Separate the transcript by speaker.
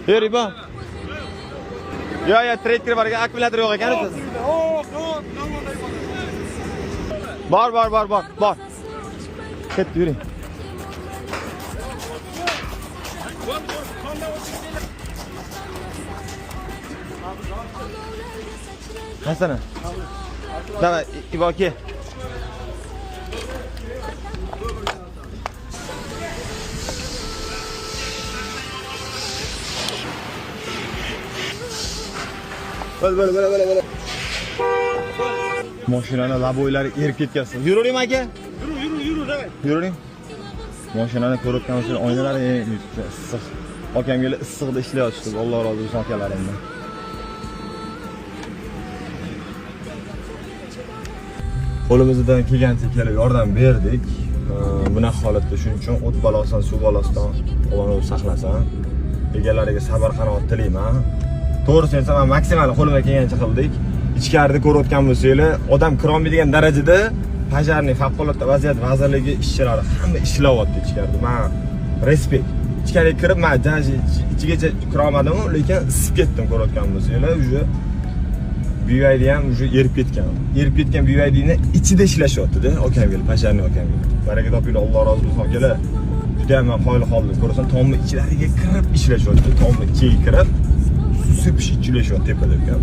Speaker 1: Yuriba. Ya, trade var, akkumulyator yo'q ekan siz. Bor. Ketdi, yuring. Hasana. Давай, Иваки. Böyle. Mashinani laboylari erib ketgansiz. Yuring aka. Yur, davay. Yuring. Mashinani ko'rayotgan uchun oynalari issiq. Akamga issiqda ishlayapti. Alloh rozi bo'lsin akalarimdan. Qo'limizdan kelgancha kelib yordam berdik. Bunaqa holatda shuning uchun o't balosidan, suv balosidan Alloh saqlasin. Egalariga sabr qanoat tilayman. To'g'risi esa men maksimal qo'limdan kelgancha qildik. Ichkarida ko'rayotgan bo'lsanglar, odam kirolmaydigan darajada Pajarniy favqulodda vaziyat vazirligi ishchilari hamma ishlayapti ichkarida. Men respekt. Ichkariga kirib, men jaji ichigacha kira olmadim, lekin isib ketdim ko'rayotgan bo'lsanglar, uje BYD ham uje erib ketgan. Erib ketgan BYDni ichida ishlashyapti-da, akamga, Pajarniy akamga. Baraka topinglar, Alloh rozi bo'lsin akalar. Juda ham qoyil qoldim. Ko'rasan, tomni ichlariga kirib ishlashyapti. Tomni ichiga kirib, suv sepish ishlashyapti tepada ekan.